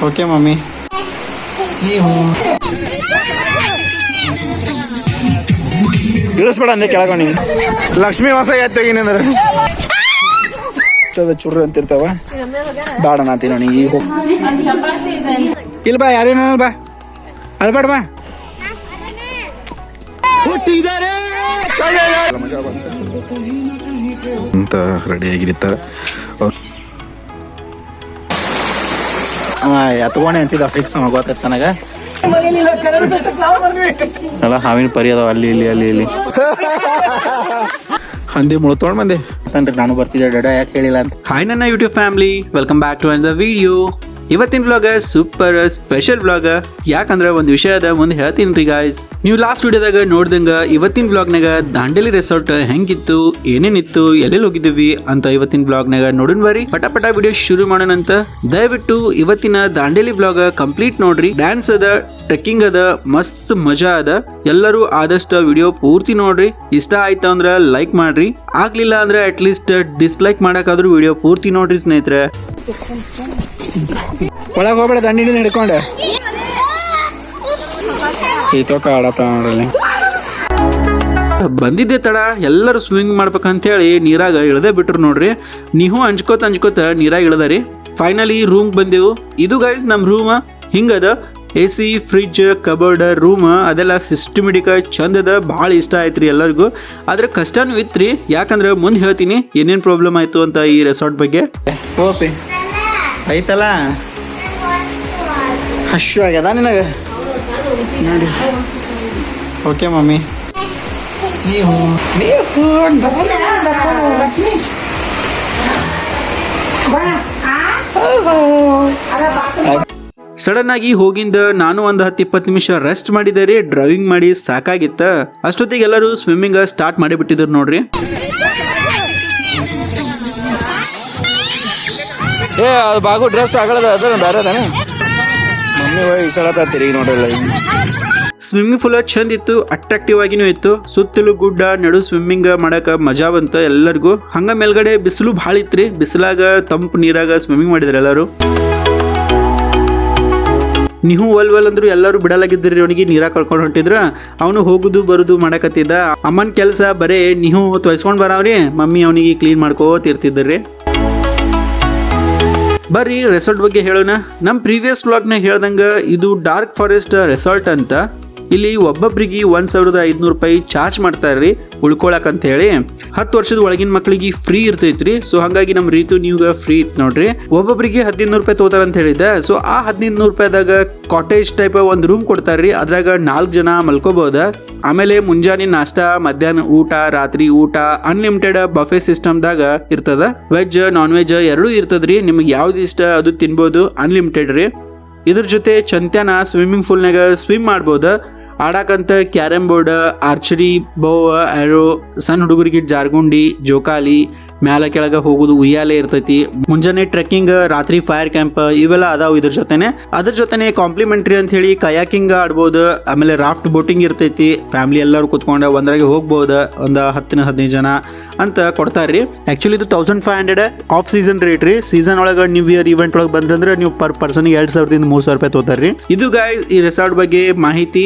Okay mummy. ಇಳಿಸ್ಬೇಡ ಅಂದೆ ಕೆಳಗ ನೀನು. ಲಕ್ಷ್ಮೀ ವಾಸ ತೆಗಿನಂದ್ರೆ ಚುರ್ರು ಅಂತಿರ್ತಾವ. ಬೇಡ ನಾತೀನಿ ನನಗೆ ಈಗ ಇಲ್ಲ ಬಾ, ಯಾರೇನ ಬಾ, ಅಲ್ಬೇಡ ಬಾ. ಅಂತ ರೆಡಿಯಾಗಿರ್ತಾರೆ ಎತ್ಕೊಂಡೆ ಅಂತಿದ್ದ ಫಿಕ್ಸ್ ಗೊತ್ತೈತೆ ನನಗೆ. ಅಲ್ಲ ಹಾವಿನ ಪರಿ ಅದಾವ ಅಲ್ಲಿ ಇಲ್ಲಿ ಅಲ್ಲಿ ಇಲ್ಲಿ ಹಂದಿ ಮುಳ್ತೊಂಡ್ ಬಂದೆ ಅಂತಂದ್ರೆ ನಾನು ಬರ್ತಿದ್ದೆ ಡಡ ಯಾಕೆ ಹೇಳಿಲ್ಲ ಅಂತ. ಹಾಯ್ ನನ್ನ YouTube family, welcome back to another video. ಇವತ್ತಿನ ವ್ಲಾಗ್ ಸೂಪರ್ ಸ್ಪೆಷಲ್ ವ್ಲಾಗ್. ಯಾಕಂದ್ರೆ ಒಂದು ವಿಷಯದ ಮುಂದೆ ಹೇಳ್ತೀನಿ ರೀ ಗಾಯ್ಸ್. ನೀವು ಲಾಸ್ಟ್ ವಿಡಿಯೋದಾಗ ನೋಡ್ದಂಗ ಇವತ್ತಿನ ವ್ಲಾಗ್ನಾಗ ದಾಂಡೇಲಿ ರೆಸಾರ್ಟ್ ಹೆಂಗಿತ್ತು, ಏನೇನಿತ್ತು, ಎಲ್ಲೆಲ್ಲಿ ಹೋಗಿದ್ದೀವಿ ಅಂತ ಇವತ್ತಿನ ವ್ಲಾಗ್ನಾಗ ನೋಡೋಣ ಬರ್ರಿ. ಪಟ ವಿಡಿಯೋ ಶುರು ಮಾಡೋಣ ಅಂತ. ದಯವಿಟ್ಟು ಇವತ್ತಿನ ದಾಂಡೇಲಿ ವ್ಲಾಗ್ ಕಂಪ್ಲೀಟ್ ನೋಡ್ರಿ. ಡ್ಯಾನ್ಸ್ ಅದ, ಟ್ರೆಕ್ಕಿಂಗ್ ಅದ, ಮಸ್ತ್ ಮಜಾ ಅದ. ಎಲ್ಲರೂ ಆದಷ್ಟು ವಿಡಿಯೋ ಪೂರ್ತಿ ನೋಡ್ರಿ. ಇಷ್ಟ ಆಯ್ತು ಅಂದ್ರೆ ಲೈಕ್ ಮಾಡ್ರಿ, ಆಗ್ಲಿಲ್ಲ ಅಂದ್ರೆ ಅಟ್ ಲೀಸ್ಟ್ ಡಿಸ್ಲೈಕ್ ಮಾಡಕ್ಕಾದ್ರೂ ವಿಡಿಯೋ ಪೂರ್ತಿ ನೋಡ್ರಿ ಸ್ನೇಹಿತರೆ. ಒಳಗೆ ಹೋಗ್ಬೇಡ, ದಂಡಿನಿಂದ ಹಿಡ್ಕೊಂಡೆ ಈ ತೋಕ ಆಡತ್ತ ನೋಡ್ರಿ. ಬಂದಿದ್ದೆ ತಡ ಎಲ್ಲರೂ ಸ್ವಿಮ್ಮಿಂಗ್ ಮಾಡ್ಬೇಕಂತ ಹೇಳಿ ನೀರಾಗ ಇಳ್ದೇ ಬಿಟ್ರು ನೋಡ್ರಿ. ನೀವು ಅಂಜ್ಕೋತ ನೀರಾಗ ಇಳ್ದಾರಿ. ಫೈನಲಿ ರೂಮ್ ಬಂದೆವು. ಇದು ಗೈಸ್ ನಮ್ಮ ರೂಮ್ ಹಿಂಗದ. AC, ಫ್ರಿಜ್, ಕಬೋರ್ಡ್, ರೂಮ್ ಅದೆಲ್ಲ ಸಿಸ್ಟಮೆಟಿಕ್ ಚಂದ ಅದ. ಭಾಳ ಇಷ್ಟ ಆಯ್ತು ರೀ ಎಲ್ಲರಿಗೂ. ಆದ್ರೆ ಕಷ್ಟನೂ ಇತ್ತು ರೀ, ಯಾಕಂದ್ರೆ ಮುಂದೆ ಹೇಳ್ತೀನಿ ಏನೇನು ಪ್ರಾಬ್ಲಮ್ ಆಯ್ತು ಅಂತ ಈ ರೆಸಾರ್ಟ್ ಬಗ್ಗೆ. ಓಪಿ ಐತಲ್ಲ, ಹಶು ಆಗ್ಯದ ನಿನಗೆ ನೋಡಿ. Okay mummy. ಸಡನ್ ಆಗಿ ಹೋಗಿಂದ ನಾನು ಒಂದು 10-20 ನಿಮಿಷ ರೆಸ್ಟ್ ಮಾಡಿದೆ ರೀ. ಡ್ರೈವಿಂಗ್ ಮಾಡಿ ಸಾಕಾಗಿತ್ತ. ಅಷ್ಟೊತ್ತಿಗೆ ಎಲ್ಲರೂ ಸ್ವಿಮ್ಮಿಂಗ್ ಸ್ಟಾರ್ಟ್ ಮಾಡಿಬಿಟ್ಟಿದ್ರು ನೋಡ್ರಿ. ಅದು ಬಾಗು ಡ್ರೆಸ್ ಆಗದ ಅದ ಬೇರೆ ಅದಾನೆ ಮಮ್ಮಿ ಹೋಗಿ ಇಸಳತ್ತ ತಿರುಗಿ ನೋಡಲ್ಲ. ಸ್ವಿಮ್ಮಿಂಗ್ ಫುಲ್ ಚಂದ ಇತ್ತು, ಅಟ್ರಾಕ್ಟಿವ್ ಆಗಿನೂ ಇತ್ತು. ಸುತ್ತಲೂ ಗುಡ್ಡ ನಡು ಸ್ವಿಮ್ಮಿಂಗ್ ಮಾಡಕ ಮಜಾ ಬಂತ ಎಲ್ಲರಿಗೂ. ಹಂಗ ಮೇಲ್ಗಡೆ ಬಿಸಿಲು ಭಾಳ ಇತ್ರಿ. ಬಿಸಿಲಾಗ ತಂಪು ನೀರಾಗ ಸ್ವಿಮ್ಮಿಂಗ್ ಮಾಡಿದ್ರು ಎಲ್ಲರೂ. ನೀವು ಒಲ್ ಅಂದ್ರು ಎಲ್ಲರೂ ಬಿಡಲಾಗಿದ್ರಿ. ಅವನಿಗೆ ನೀರಾಗ ಕಳ್ಕೊಂಡು ಹೊಂಟಿದ್ರ. ಅವನು ಹೋಗುದು ಬರುದು ಮಾಡಕತ್ತಿದ್ದ. ಅಮ್ಮನ ಕೆಲಸ ಬರೇ ನೀವು ತೊಯ್ಸ್ಕೊಂಡ್ ಬರಾವ್ರಿ, ಮಮ್ಮಿ ಅವನಿಗೆ ಕ್ಲೀನ್ ಮಾಡ್ಕೋತಿರ್ತಿದ್ರಿ. ಬರ್ರಿ ರೆಸಾರ್ಟ್ ಬಗ್ಗೆ ಹೇಳೋಣ. ನಮ್ಮ ಪ್ರೀವಿಯಸ್ ವ್ಲಾಗ್ನಾಗ ಹೇಳ್ದಂಗ ಇದು ಡಾರ್ಕ್ ಫಾರೆಸ್ಟ್ ರೆಸಾರ್ಟ್ ಅಂತ. ಇಲ್ಲಿ ಒಬ್ಬೊಬ್ರಿಗೆ 1500 ರೂಪಾಯಿ ಚಾರ್ಜ್ ಮಾಡ್ತಾರ್ರಿ ಉಳ್ಕೊಳಕ್ ಅಂತ ಹೇಳಿ. 10 ವರ್ಷದ ಒಳಗಿನ ಮಕ್ಕಳಿಗೆ ಫ್ರೀ ಇರ್ತೈತ್ರಿ. ಸೊ ಹಂಗಾಗಿ ನಮ್ಮ ರೀತು ನೀವ್ಗ ಫ್ರೀ ಇತ್ತು ನೋಡ್ರಿ. ಒಬ್ಬೊಬ್ರಿಗೆ 1500 ರೂಪಾಯಿ ತಗೋತಾರ ಅಂತ ಹೇಳಿದ್ದೆ. ಸೊ ಆ 1500 ರೂಪಾಯಿದಾಗ ಕಾಟೇಜ್ ಟೈಪ್ ಒಂದು ರೂಮ್ ಕೊಡ್ತಾರ್ರಿ. ಅದ್ರಾಗ 4 ಜನ ಮಲ್ಕೋಬಹುದ. ಆಮೇಲೆ ಮುಂಜಾನೆ ನಾಷ್ಟ, ಮಧ್ಯಾಹ್ನ ಊಟ, ರಾತ್ರಿ ಊಟ ಅನ್ಲಿಮಿಟೆಡ್ ಬಫೆ ಸಿಸ್ಟಮ್ದಾಗ ಇರ್ತದ. ವೆಜ್ ನಾನ್ ವೆಜ್ ಎರಡೂ ಇರ್ತದ್ರಿ. ನಿಮ್ಗೆ ಯಾವ್ದು ಇಷ್ಟ ಅದು ತಿನ್ಬೋದು, ಅನ್ಲಿಮಿಟೆಡ್ ರೀ. ಇದ್ರ ಜೊತೆ ಚಂತ್ಯಾನ ಸ್ವಿಮ್ಮಿಂಗ್ ಪೂಲ್ನಾಗ ಸ್ವಿಮ್ ಮಾಡ್ಬೋದ. ಆಡಾಕಂತ ಕ್ಯಾರಮ್ ಬೋರ್ಡ್, ಆರ್ಚರಿ, ಬೋ, ಆರೋ, ಸಣ್ಣ ಹುಡುಗರಿಗೆ ಜಾರ್ಗುಂಡಿ, ಜೋಕಾಲಿ, ಮ್ಯಾಲ ಕೆಳಗ ಹೋಗುದು, ಉಯ್ಯಾಲೆ ಇರ್ತೈತಿ. ಮುಂಜಾನೆ ಟ್ರೆಕ್ಕಿಂಗ್, ರಾತ್ರಿ ಫೈರ್ ಕ್ಯಾಂಪ್ ಇವೆಲ್ಲ ಅದಾವ. ಅದ್ರ ಜೊತೆನೆ ಕಾಂಪ್ಲಿಮೆಂಟ್ರಿ ಅಂತ ಹೇಳಿ ಕಯಾಕಿಂಗ್ ಆಡ್ಬೋದು. ಆಮೇಲೆ ರಾಫ್ಟ್ ಬೋಟಿಂಗ್ ಇರ್ತೈತಿ. ಫ್ಯಾಮಿಲಿ ಎಲ್ಲರೂ ಕುತ್ಕೊಂಡು ಒಂದ್ರಾಗೆ ಹೋಗ್ಬೋದು. ಒಂದು 10-15 ಜನ ಅಂತ ಕೊಡ್ತಾರ್ರಿ. ಆಕ್ಚುಲಿ ಇದು 1500 ಆಫ್ ಸೀಸನ್ ರೇಟ್ ರೀ. ಸೀಸನ್ ಒಳಗೆ ನ್ಯೂ ಇಯರ್ ಇವೆಂಟ್ ಒಳಗೆ ಬಂದ್ರೆ ನೀವು ಪರ್ ಪರ್ಸನ್ಗೆ 2000ದಿಂದ 3000 ರೂಪಾಯಿ ತಗೋತಾರ್ರಿ. ಇದು ಗಾಯ್ಸ್ ಈ ರೆಸಾರ್ಟ್ ಬಗ್ಗೆ ಮಾಹಿತಿ.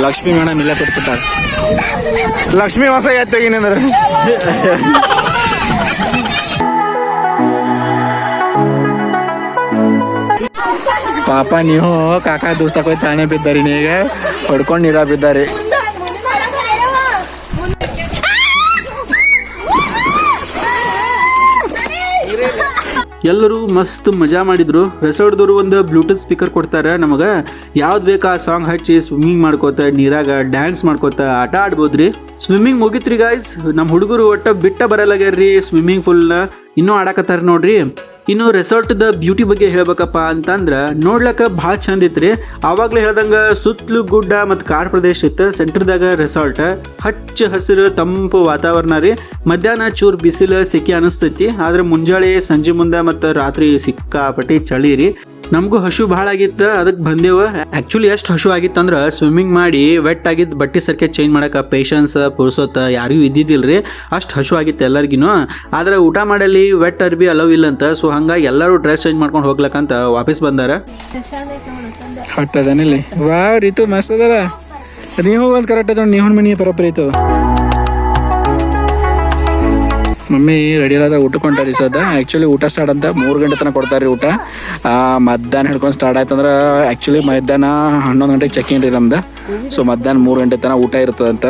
ಲಕ್ಷ್ಮೀ ಮೇಡಮ್ ಇಲ್ಲ ಕೊಟ್ಬಿಟ್ಟಾರ. ಲಕ್ಷ್ಮೀ ವಾಸ ತೆಗಿನಂದ್ರೆ ಪಾಪ ನೀವು ಕಾಕ ದೂಸಕ್ಕೆ ಹೋಗಿ ತಾನೇ ಬಿದ್ದಾರಿ. ನೀಗ ಹೊಡ್ಕೊಂಡು ನೀರ ಬಿದ್ದಾರಿ. ಎಲ್ಲರೂ ಮಸ್ತ್ ಮಜಾ ಮಾಡಿದ್ರು. ರೆಸಾರ್ಟ್ದವರು ಒಂದು ಬ್ಲೂಟೂತ್ ಸ್ಪೀಕರ್ ಕೊಡ್ತಾರೆ ನಮಗೆ. ಯಾವ್ದು ಬೇಕಾ ಆ ಸಾಂಗ್ ಹಚ್ಚಿ ಸ್ವಿಮ್ಮಿಂಗ್ ಮಾಡ್ಕೋತ, ನೀರಾಗ ಡ್ಯಾನ್ಸ್ ಮಾಡ್ಕೋತ ಆಟ ಆಡ್ಬೋದ್ರಿ. Swimming ಮುಗಿತ್ರಿ guys. ನಮ್ಮ ಹುಡುಗರು ಒಟ್ಟ ಬಿಟ್ಟ ಬರಲಾಗ್ಯಾರ್ರಿ ಸ್ವಿಮ್ಮಿಂಗ್ ಫುಲ್ನ. ಇನ್ನೂ ಆಡಕತ್ತಾರ ನೋಡ್ರಿ. ಇನ್ನು ರೆಸಾರ್ಟ್ದ ಬ್ಯೂಟಿ ಬಗ್ಗೆ ಹೇಳ್ಬೇಕಪ್ಪ ಅಂತಂದ್ರೆ ನೋಡ್ಲಕ್ಕ ಭಾಳ ಚಂದ ಇತ್ರಿ. ಆವಾಗಲೇ ಹೇಳ್ದಂಗ ಸುತ್ತಲೂ ಗುಡ್ಡ ಮತ್ತು ಕಾಡು ಪ್ರದೇಶ ಇತ್ತು. ಸೆಂಟರ್ದಾಗ ರೆಸಾರ್ಟ್, ಹಚ್ಚ ಹಸಿರು ತಂಪು ವಾತಾವರಣ ರೀ. ಮಧ್ಯಾಹ್ನ ಚೂರು ಬಿಸಿಲು ಸೆಕೆ ಅನಿಸ್ತೈತಿ, ಆದ್ರೆ ಮುಂಜಾನೆ ಸಂಜೆ ಮುಂದೆ ಮತ್ತು ರಾತ್ರಿ ಸಿಕ್ಕಾಪಟ್ಟಿ ಚಳಿ ರೀ. ನಮಗೂ ಹಶು ಭಾಳ ಆಗಿತ್ತು, ಅದಕ್ಕೆ ಬಂದೆವು. ಆ್ಯಕ್ಚುಲಿ ಎಷ್ಟು ಹಶು ಆಗಿತ್ತು ಅಂದ್ರೆ ಸ್ವಿಮ್ಮಿಂಗ್ ಮಾಡಿ ವೆಟ್ ಆಗಿದ್ದು ಬಟ್ಟೆ ಸರ್ಕೆ ಚೇಂಜ್ ಮಾಡೋಕೆ ಪೇಷನ್ಸ್ ಪುರ್ಸೋತ ಯಾರಿಗೂ ಇದ್ದಿದ್ದಿಲ್ಲ ರೀ. ಅಷ್ಟು ಹಶು ಆಗಿತ್ತು ಎಲ್ಲರಿಗೂ. ಆದರೆ ಊಟ ಮಾಡಲಿ ವೆಟ್ ಅರ್ಬಿ ಅಲವ್ ಇಲ್ಲಂತ. ಸೊ ಹಂಗಾಗಿ ಎಲ್ಲರೂ ಡ್ರೆಸ್ ಚೇಂಜ್ ಮಾಡ್ಕೊಂಡು ಹೋಗ್ಲಕ್ಕಂತ ವಾಪಸ್ ಬಂದಾರ. ಹಟ್ಟದನಿಲ್ಲ ವಾ ರೀತು ಮಸ್ತ್ ಅದಲ್ಲ. ನೀವು ಒಂದು ಕರೆಕ್ಟ್ ಅದ, ನೀವು ಮನಿ ಬರೋಬ್ಬರಿ ಐತದ. ಮಮ್ಮಿ ರೆಡಿ ಅದ ಊಟಕ್ಕೆ ಹೊಂಟಾರಿ ಸದ. ಆ್ಯಕ್ಚುಲಿ ಊಟ ಸ್ಟಾರ್ಟ್ ಅಂತ 3 ಗಂಟೆ ತನಕ ಕೊಡ್ತಾರೆ ರೀ ಊಟ. ಮಧ್ಯಾಹ್ನ ಹಿಡ್ಕೊಂಡು ಸ್ಟಾರ್ಟ್ ಆಯ್ತು ಅಂದ್ರೆ ಆ್ಯಕ್ಚುಲಿ ಮಧ್ಯಾಹ್ನ 11 ಗಂಟೆಗೆ ಚೆಕ್-ಇನ್ ರೀ ನಮ್ದು. ಸೊ ಮಧ್ಯಾಹ್ನ 3 ಗಂಟೆ ತನಕ ಊಟ ಇರ್ತದಂತ.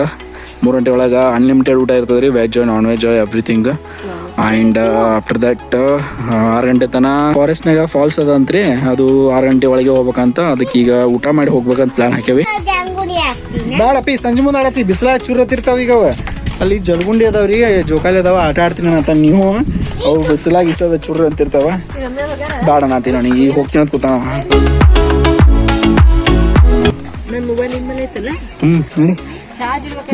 3 ಗಂಟೆ ಒಳಗೆ ಅನ್ಲಿಮಿಟೆಡ್ ಊಟ ಇರ್ತದೆ ರೀ, veg non veg everything. And after that 6 ಗಂಟೆ ತನಕ ಫಾರೆಸ್ಟ್ನಾಗ ಫಾಲ್ಸ್ ಅದಂತ್ರಿ, ಅದು 6 ಗಂಟೆ ಒಳಗೆ ಹೋಗ್ಬೇಕಂತ. ಅದಕ್ಕೆ ಈಗ ಊಟ ಮಾಡಿ ಹೋಗ್ಬೇಕಂತ ಪ್ಲಾನ್ ಹಾಕ್ಯಾವಿ. ಬೇಡಪ್ಪಿ ಸಂಜೆ ಮುಂದೆ ಆಡತ್ತಿ, ಬಿಸಿಲಾಗ ಚೂರತ್ತಿರ್ತಾವ. ಈಗ ಅಲ್ಲಿ ಜಲಗುಂಡಿ ಅದಾವ್ರಿ, ಜೋಕಾಲಿ ಅದಾವ, ಆಟ ಆಡ್ತೀನಿ ಅಂತ. ನೀವು ಅವು ಬಿಸಿಲಾಗ ಇಸದ ಚೂರು ಅಂತಿರ್ತಾವ. ಬೇಡ ನಾತಿ ನನಗೆ ಈಗ ಹೋಗ್ತೀನಿ ಅಂತ ಕೂತಾನ. ನೋಡಿ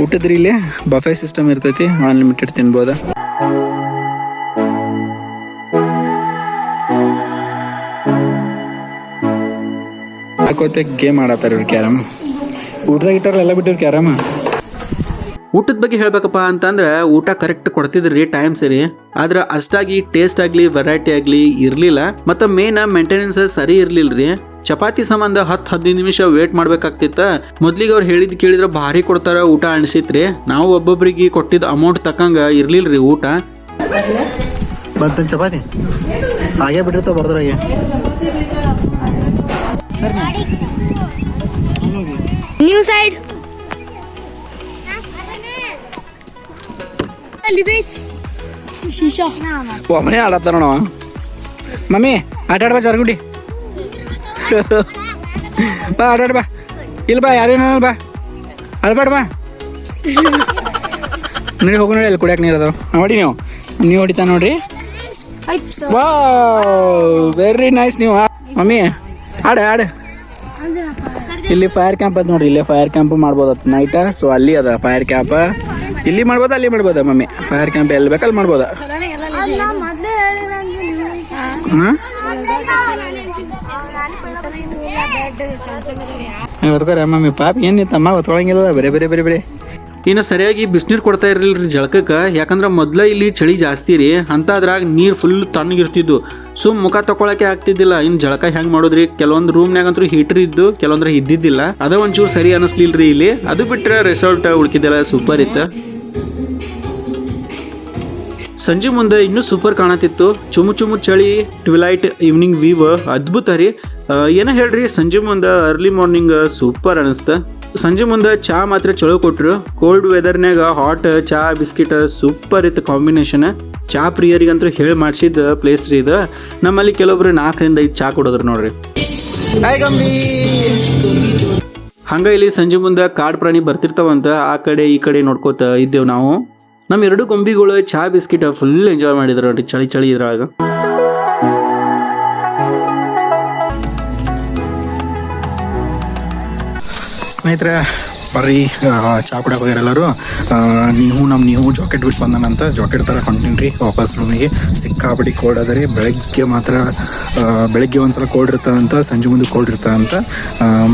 ಊಟದ್ರಿ ಇಲ್ಲಿ ಬಫೆ ಸಿಸ್ಟಮ್ ಇರ್ತೈತಿ, ಅನ್ಲಿಮಿಟೆಡ್ ತಿನ್ಬೋದ. ಹಾಕೋತೆ ಗೇಮ್ ಆಡತ್ತಾರ ಇವ್ರು ಕ್ಯಾರಮ್. ಊಟದಾಗ ಇಟ್ಟಾರ ಎಲ್ಲ ಬಿಟ್ಟಿವ್ರು ಕ್ಯಾರಮ್. ಊಟದ ಬಗ್ಗೆ ಹೇಳ್ಬೇಕಪ್ಪ ಅಂತಂದ್ರೆ ಊಟ ಕರೆಕ್ಟ್ ಕೊಡ್ತಿದ್ರಿ ಟೈಮ್ ಸರಿ, ಆದ್ರೆ ಅಷ್ಟಾಗಿ ಟೇಸ್ಟ್ ಆಗಲಿ ವೆರೈಟಿ ಆಗಲಿ ಇರಲಿಲ್ಲ. ಮತ್ತು ಮೇನ್ ಮೇಂಟೆನೆನ್ಸ್ ಸರಿ ಇರಲಿಲ್ಲ ರೀ. ಚಪಾತಿ ಸಂಬಂಧ 10-15 ನಿಮಿಷ ವೇಟ್ ಮಾಡ್ಬೇಕಾಗ್ತಿತ್ತ. ಮೊದ್ಲಿಗೆ ಅವ್ರು ಹೇಳಿದ್ ಕೇಳಿದ್ರೆ ಭಾರಿ ಕೊಡ್ತಾರ ಊಟ ಅನಿಸಿತ್ರಿ. ನಾವು ಒಬ್ಬೊಬ್ರಿಗೆ ಕೊಟ್ಟಿದ್ದ ಅಮೌಂಟ್ ತಕ್ಕಂಗ ಇರ್ಲಿಲ್ಲ ರೀ ಊಟ. ಬಂತ ಚಪಾತಿ ಹಾಗೆ ಬಿಟ್ಟಿರ್ತಾವ ಬರ್ದ್ರಾಗೆ. ನ್ಯೂ ಸೈಡ್ ಒಮ್ಮನೆ ಆಡತ್ತಾರ ನೋಡವ. ಮಮ್ಮಿ ಆಟ ಆಡ್ಬಾ ಜಾರ್ಗುಂಡಿ. ಬಾ ಆಟಾಡ್ ಬಾ. ಇಲ್ಲ ಬಾ ಯಾರೇನ ಬಾ ಅಳ್ಬೇಡ ಬಾ. ನೋಡಿ ಹೋಗಿ ನೋಡಿ ಅಲ್ಲಿ ಕುಡಿಯಾಕ ನೀರು ಅದಾವ. ನೋಡಿ ನೀವು ಹೊಡಿತಾ ನೋಡ್ರಿ. ವಾ ವೆರಿ ನೈಸ್. ನೀವು ಮಮ್ಮಿ ಆಡ ಇಲ್ಲಿ ಫೈರ್ ಕ್ಯಾಂಪ್ ಅದ ನೋಡ್ರಿ. ಇಲ್ಲೇ ಫೈರ್ ಕ್ಯಾಂಪ್ ಮಾಡ್ಬೋದತ್ತ ನೈಟ. ಸೊ ಅಲ್ಲಿ ಅದ ಫೈರ್ ಕ್ಯಾಂಪ್. ಇಲ್ಲಿ ಮಾಡ್ಬೋದ ಅಲ್ಲಿ ಮಾಡ್ಬೋದ ಮಮ್ಮಿ. ಫೈರ್ ಕ್ಯಾಂಪ್ ಎಲ್ಲಿ ಬೇಕಲ್ಲಿ ಮಾಡ್ಬೋದ. ಹೊತ್ಕೋರ ಮಮ್ಮಿ ಪಾಪ ಏನಿತ್ತಮ್ಮ ಹೊತ್ಕೊಳಂಗಿಲ್ಲ. ಬೇರೆ ಇನ್ನು ಸರಿಯಾಗಿ ಬಿಸಿನೀರು ಕೊಡ್ತಾ ಇರಲಿಲ್ಲ ರೀ ಜಳಕಕ್ಕೆ. ಯಾಕಂದ್ರೆ ಮೊದಲ ಇಲ್ಲಿ ಚಳಿ ಜಾಸ್ತಿ ರೀ, ಅಂತ ಅದ್ರಾಗ ನೀರು ಫುಲ್ ತಣ್ಣಗಿರ್ತಿದ್ವು. ಮುಖ ತಗೊಳಕ್ಕೆ ಆಗ್ತಿದ್ದಿಲ್ಲ. ಇನ್ನು ಜಳಕ ಹೆಂಗೆ ಮಾಡೋದ್ರಿ? ಕೆಲವೊಂದು ರೂಮ್ನಾಗಂತೂ ಹೀಟರ್ ಇದ್ದು, ಕೆಲವೊಂದ್ರ ಇದ್ದಿದ್ದಿಲ್ಲ. ಅದ ಒಂಚೂರು ಸರಿ ಅನಿಸ್ಲಿಲ್ಲ ರೀ ಇಲ್ಲಿ. ಅದು ಬಿಟ್ಟರೆ ರೆಸಾರ್ಟ್ ಉಳ್ಕಿದ್ದೆಲ್ಲ ಸೂಪರ್ ಇತ್ತು. ಸಂಜೆ ಮುಂದೆ ಇನ್ನೂ ಸೂಪರ್ ಕಾಣತಿತ್ತು. ಚುಮು ಚಳಿ, ಟ್ವಿಲೈಟ್ ಈವ್ನಿಂಗ್ ವ್ಯೂ ಅದ್ಭುತ ರೀ. ಏನೋ ಹೇಳ್ರಿ, ಸಂಜೆ ಮುಂದೆ ಅರ್ಲಿ ಮಾರ್ನಿಂಗ್ ಸೂಪರ್ ಅನಿಸ್ತ. ಸಂಜೆ ಮುಂದೆ ಚಹಾ ಮಾತ್ರ ಚಲೋ ಕೊಟ್ರು. ಕೋಲ್ಡ್ ವೆದರ್ನಾಗ ಹಾಟ್ ಚಹಾ ಬಿಸ್ಕಿಟ್ ಸೂಪರ್ ಇತ್ತು ಕಾಂಬಿನೇಷನ್. ಚಹಾ ಪ್ರಿಯರಿಗಂತೂ ಹೇಳಿ ಮಾಡಿಸಿದ ಪ್ಲೇಸ್ ರೀ ಇದು. ನಮ್ಮಲ್ಲಿ ಕೆಲವೊಬ್ರು 4-5 ಚಹಾ ಕೊಡೋದ್ರು ನೋಡ್ರಿ. ಹಂಗ ಇಲ್ಲಿ ಸಂಜೆ ಮುಂದೆ ಕಾಡು ಪ್ರಾಣಿ ಬರ್ತಿರ್ತಾವಂತ, ಆ ಕಡೆ ಈ ಕಡೆ ನೋಡ್ಕೋತ ಇದ್ದೇವು ನಾವು. ನಮ್ಮ 2 ಗೊಂಬಿಗಳು ಚಹಾ ಬಿಸ್ಕಿಟ್ ಫುಲ್ ಎಂಜಾಯ್ ಮಾಡಿದ್ರು ನೋಡ್ರಿ ಚಳಿ ಇದ್ರೊಳಗ. ಸ್ನೇಹಿತರೆ ಬರ್ರಿ ಚಹಾ ಕುಡಿಯೋಕೆ ಹೋಗ್ಯಾರ ಎಲ್ಲರೂ. ನೀವು ಜಾಕೆಟ್ ಬಿಟ್ಟು ಬಂದನಂತ ಜಾಕೆಟ್ ಥರ ಹೊಂಟೀನಿ ರೀ ವಾಪಸ್ ರೂಮಿಗೆ. ಸಿಕ್ಕಾಪಟ್ಟಿ ಕೋಲ್ಡ್ ಅದ ರೀ. ಬೆಳಗ್ಗೆ ಒಂದ್ಸಲ ಕೋಲ್ಡ್ ಇರ್ತದಂತ, ಸಂಜೆ ಮುಂದೆ ಕೋಲ್ಡ್ ಇರ್ತದಂತ.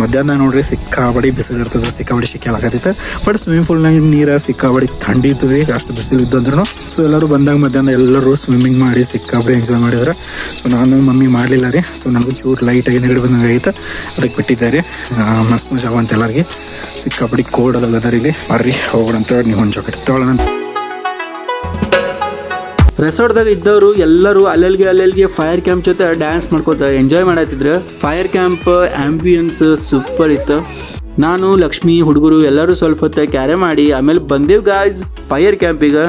ಮಧ್ಯಾಹ್ನ ನೋಡ್ರಿ ಸಿಕ್ಕಾಪಟ್ಟಿ ಬಿಸಿಲು ಇರ್ತದೆ, ಸಿಕ್ಕಾಪಟ್ಟಿ ಶಿಕೆ ಆಗತ್ತೈತೆ. ಬಟ್ ಸ್ವಿಮ್ಮಿಂಗ್ ಪೂಲ್ನಾಗ ನೀರು ಸಿಕ್ಕಾಪಟ್ಟಿ ಥಂಡಿ ಇರ್ತದೆ, ಅಷ್ಟು ಬಿಸಿಲು ಇದ್ದಂದ್ರೂ. ಸೊ ಎಲ್ಲರೂ ಬಂದಾಗ ಮಧ್ಯಾಹ್ನ ಎಲ್ಲರೂ ಸ್ವಿಮ್ಮಿಂಗ್ ಮಾಡಿ ಸಿಕ್ಕಾಪಟ್ಟಿ ಎಂಜಾಯ್ ಮಾಡಿದ್ರೆ. ಸೊ ನಾನು ಮಮ್ಮಿ ಮಾಡಲಿಲ್ಲ ರೀ. ಸೊ ನನಗೂ ಚೂರು ಲೈಟಾಗಿ ನೆಗಡಿ ಬಂದಂಗೆ ಆಯ್ತು, ಅದಕ್ಕೆ ಬಿಟ್ಟಿದ್ದಾರೆ. ಮಸ್ತ್ ಮಜಾ ಅಂತ ಎಲ್ಲರಿಗೆ. ಸಿಕ್ಕಾಪಟ್ಟಿ ಕೋಲ್ಡ್ ಅದ ವೆದರ್ ಇಲ್ಲಿ. ಬರ್ರಿ ಹೋಗೋಣ ಅಂತ ನೀವು ಒಂದು ಜಾಕೆಟ್ ತಗೊಳ್ಳೋಣ. ರೆಸಾರ್ಟ್ದಾಗ ಇದ್ದವರು ಎಲ್ಲರೂ ಅಲ್ಲಲ್ಲಿಗೆ ಫೈರ್ ಕ್ಯಾಂಪ್ ಜೊತೆ ಡ್ಯಾನ್ಸ್ ಮಾಡ್ಕೋತ ಎಂಜಾಯ್ ಮಾಡತ್ತಿದ್ರು. ಫೈರ್ ಕ್ಯಾಂಪ್ ಆಂಬಿಯನ್ಸ್ ಸೂಪರ್ ಇತ್ತು. ನಾನು ಲಕ್ಷ್ಮಿ ಹುಡುಗರು ಎಲ್ಲರೂ ಸ್ವಲ್ಪ ಹೊತ್ತು ಕ್ಯಾರೆ ಮಾಡಿ ಆಮೇಲೆ ಬಂದೇವು ಗಾಯ್ಸ್ ಫೈರ್ ಕ್ಯಾಂಪಿಗೆ.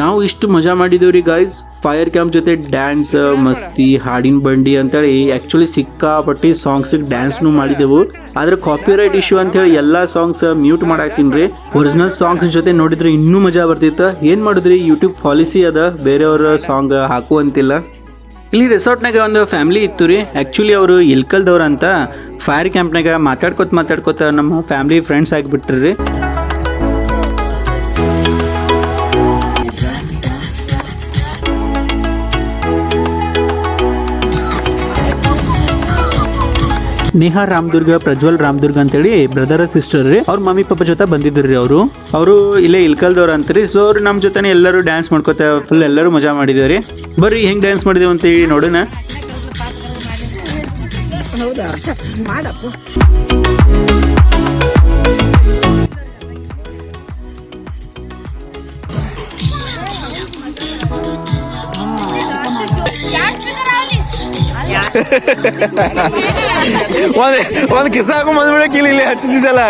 ನಾವು ಇಷ್ಟು ಮಜಾ ಮಾಡಿದೇವ್ರಿ ಗಾಯ್ಸ್. ಫೈರ್ ಕ್ಯಾಂಪ್ ಜೊತೆ ಡ್ಯಾನ್ಸ್, ಮಸ್ತಿ, ಹಾಡಿನ ಬಂಡಿ ಅಂತೇಳಿ ಆ್ಯಕ್ಚುಲಿ ಸಿಕ್ಕಾಪಟ್ಟಿ ಸಾಂಗ್ಸಿಗೆ ಡ್ಯಾನ್ಸ್ನು ಮಾಡಿದೆವು. ಆದ್ರೆ ಕಾಪಿರೈಟ್ ಇಶ್ಯೂ ಅಂತೇಳಿ ಎಲ್ಲ ಸಾಂಗ್ಸ್ ಮ್ಯೂಟ್ ಮಾಡಾಕ್ತೀನಿ ರೀ. ಒರಿಜಿನಲ್ ಸಾಂಗ್ಸ್ ಜೊತೆ ನೋಡಿದ್ರೆ ಇನ್ನೂ ಮಜಾ ಬರ್ತಿತ್ತು. ಏನು ಮಾಡಿದ್ರಿ, ಯೂಟ್ಯೂಬ್ ಪಾಲಿಸಿ ಅದ ಬೇರೆಯವ್ರ ಸಾಂಗ್ ಹಾಕುವಂತಿಲ್ಲ. ಇಲ್ಲಿ ರೆಸಾರ್ಟ್ನಾಗ ಒಂದು ಫ್ಯಾಮಿಲಿ ಇತ್ತು ರೀ. ಆ್ಯಕ್ಚುಲಿ ಅವರು ಇಲ್ಕಲ್ದವ್ರು ಅಂತ ಫೈರ್ ಕ್ಯಾಂಪ್ನಾಗ ಮಾತಾಡ್ಕೋತ ನಮ್ಮ ಫ್ಯಾಮಿಲಿ ಫ್ರೆಂಡ್ಸ್ ಆಗಿಬಿಟ್ರಿ ರೀ. ನೇಹಾ ರಾಮದುರ್ಗ, ಪ್ರಜ್ವಲ್ ರಾಮದುರ್ಗ ಅಂತೇಳಿ ಬ್ರದರ್ ಸಿಸ್ಟರ್ ರೀ. ಅವ್ರ ಮಮ್ಮಿ ಪಾಪ ಜೊತೆ ಬಂದಿದ್ರಿ. ಅವರು ಇಲ್ಲೇ ಇಲ್ಕಲ್ದವ್ರು ಅಂತೀರಿ. ಸೊ ಅವ್ರು ನಮ್ಮ ಜೊತೆ ಎಲ್ಲರೂ ಡ್ಯಾನ್ಸ್ ಮಾಡ್ಕೋತ ಫುಲ್ ಎಲ್ಲರೂ ಮಜಾ ಮಾಡಿದೇವ್ರಿ. ಬರ್ರಿ ಹೆಂಗ್ ಡ್ಯಾನ್ಸ್ ಮಾಡಿದೇವು ಅಂತೇಳಿ ನೋಡೋಣ. ಒಂದು ಕಿಸ ಹಾಕೊಂಡ್ ಬಂದ್ಬಿಡಕ್ಕೆ ಇಲ್ಲಿ ಹಚ್ಚಿದ್ದಲ್ಲ.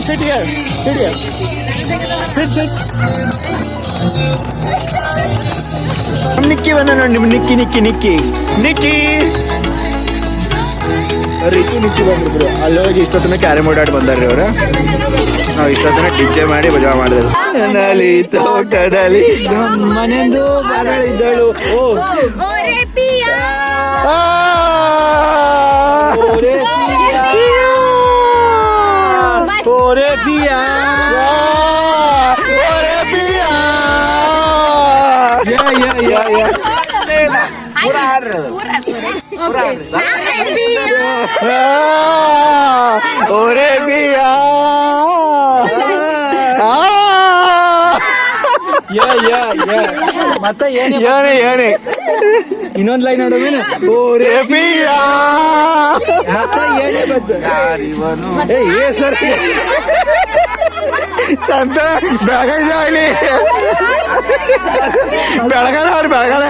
Sit here. Sit here. Sit. ನಿಕ್ಕಿ ಬಂದ ನೋಡಿ, ನಿಕ್ಕಿ ರೀತಿ ನಿಕ್ಕಿ ಬಂದಿದ್ರು. ಅಲ್ಲಿ ಹೋಗಿ ಇಷ್ಟೊತ್ತನ ಕ್ಯಾರಮ್ ಬೋರ್ಡ್ ಆಡಿ ಬಂದಾರ್ರಿ ಅವ್ರು. ನಾವು ಇಷ್ಟೊತ್ತನ ಡಿಜೆ ಮಾಡಿ ಮಜಾ ಮಾಡಿದ್ರು. ನಲ್ಲಿ ತೋಟದಲ್ಲಿ ಮನೆಂದು ಮರಳಿದ್ದಳು. Ore Pia. Yeah. Pura. ಓರೆ ಬಿಯಾ ಮತ್ತೆ ಏನೇ ಇನ್ನೊಂದ್ ಲೈನ್ ನೋಡೋದೇನು ಓರೆ ಬಿಯಾ ಸರ್ ಚಂದ ಬೆಳಗಾವಿ ಬೆಳಗಾನ ಅವ್ರು ಬೆಳಗಾನ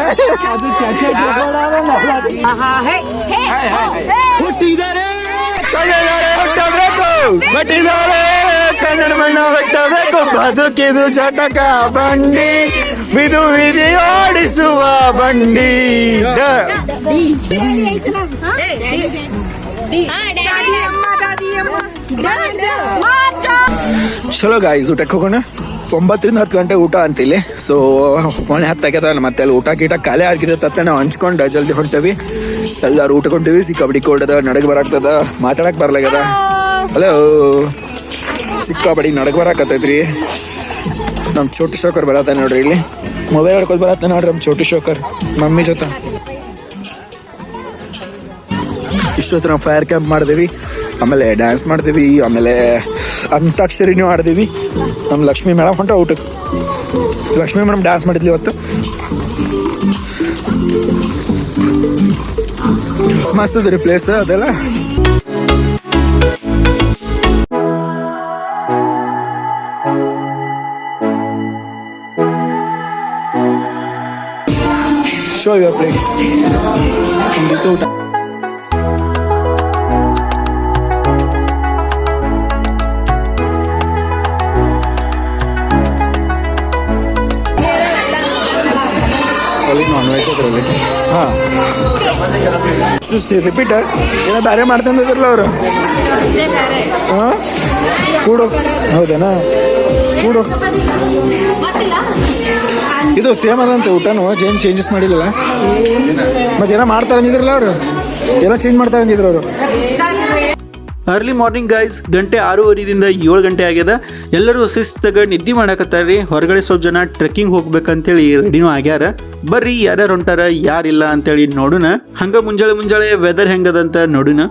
ಹುಟ್ಟಿದ್ದಾರೆ ಬಟ್ಟಿದ್ದಾರೆ ಕನ್ನಡ ಮಣ್ಣ ಬೆಟ್ಟಬೇಕು ಬದುಕಿದು ಚಟಕ ಬಂಡಿ ಬಿದು ವಿಧಿ ಓಡಿಸುವ ಬಂಡಿ ಚಲೋ ಗಾಯ್ಸ್ ಊಟಕ್ಕೆ ಹೋಗೋಣ 9 ರಿಂದ 10 ಗಂಟೆ ಊಟ ಅಂತಿಲ್ಲಿ ಸೊ 9:10 ಆಗ್ಯದ ಮತ್ತೆ ಅಲ್ಲಿ ಊಟ ಗೀಟ ಖಾಲಿ ಆಗಿದೆ ತತ್ತ ನಾವು ಹಂಚ್ಕೊಂಡು ಜಲ್ದಿ ಹೊಂಟೇವಿ ಎಲ್ಲಾರು ಊಟ ಕೊಂಡೇವಿ ಸಿಕ್ಕಾಪಡಿ ಕೋಲ್ಡ್ ಅದ ನಡಗ್ ಬರಾಕ್ತದ ಮಾತಾಡಕ್ ಬರ್ಲಾಗ್ಯದ ಹಲೋ ಸಿಕ್ಕಾಪಡಿ ನಡಗ್ ಬರಾಕತ್ತೈತ್ರಿ ನಮ್ಮ ಚೋಟು ಶೋಕರ್ ಬರತ್ತ ನೋಡ್ರಿ ಇಲ್ಲಿ ಮೊಬೈಲ್ ಹಿಡ್ಕೊದ್ ಬರತ್ತ ನೋಡ್ರಿ ನಮ್ಮ ಚೋಟು ಶೋಕರ್ ಮಮ್ಮಿ ಜೊತೆ ಇಷ್ಟೊತ್ತು ನಾವು ಫೈರ್ ಕ್ಯಾಂಪ್ ಮಾಡಿದೀವಿ ಆಮೇಲೆ ಡ್ಯಾನ್ಸ್ ಮಾಡ್ತೀವಿ ಆಮೇಲೆ ಅಂತಾಕ್ಷರಿನೂ ಆಡ್ತೀವಿ ನಮ್ಮ ಲಕ್ಷ್ಮೀ ಮೇಡಮ್ ಹೊಂಟ ಊಟಕ್ಕೆ ಲಕ್ಷ್ಮೀ ಮೇಡಮ್ ಡ್ಯಾನ್ಸ್ ಮಾಡಿದ್ಲಿ ಇವತ್ತು ಮಸ್ತ್ ಅದ ರೀ ಪ್ಲೇಸ್ ಅದೆಲ್ಲ ಶೋ ಯುವರ್ ಪ್ಲೇಸ್ ಊಟ ನಾನ್ ವೆಜ್ ಅದರಲ್ಲಿ ಹಾಂ ರಿಪೀಟ್ ಏನೋ ಬೇರೆ ಮಾಡ್ತಂದಿದ್ರಲ್ಲ ಅವರು ಹಾಂ ಕೂಡು ಹೌದೇನಾ ಕೂಡು ಇದು ಸೇಮ್ ಅದಂತೆ ಊಟನೂ ಏನು ಚೇಂಜಸ್ ಮಾಡಿಲ್ಲ ಮತ್ತೇನೋ ಮಾಡ್ತಾರೆ ಅಂದಿದ್ರಲ್ಲ ಅವರು ಏನೋ ಚೇಂಜ್ ಮಾಡ್ತಾರೆ ಅಂದಿದ್ರು ಅವರು ಅರ್ಲಿ ಮಾರ್ನಿಂಗ್ ಗೈಸ್ ಗಂಟೆ 6:30ದಿಂದ 7 ಗಂಟೆ ಆಗ್ಯದ ಎಲ್ಲರೂ ಶಿಸ್ತಾಗ ನಿದ್ದೆ ಮಾಡಕತ್ತಾರ್ರಿ ಹೊರಗಡೆ ಸ್ವಲ್ಪ ಜನ ಟ್ರೆಕ್ಕಿಂಗ್ ಹೋಗ್ಬೇಕಂತೇಳಿ ರೆಡಿನೂ ಆಗ್ಯಾರ ಬರ್ರಿ ಯಾರ್ಯಾರು ಹೊಂಟಾರ ಯಾರಿಲ್ಲ ಅಂತೇಳಿ ನೋಡುನ ಹಂಗ ಮುಂಜಾಳೆ ವೆದರ್ ಹೆಂಗದಂತ ನೋಡುನ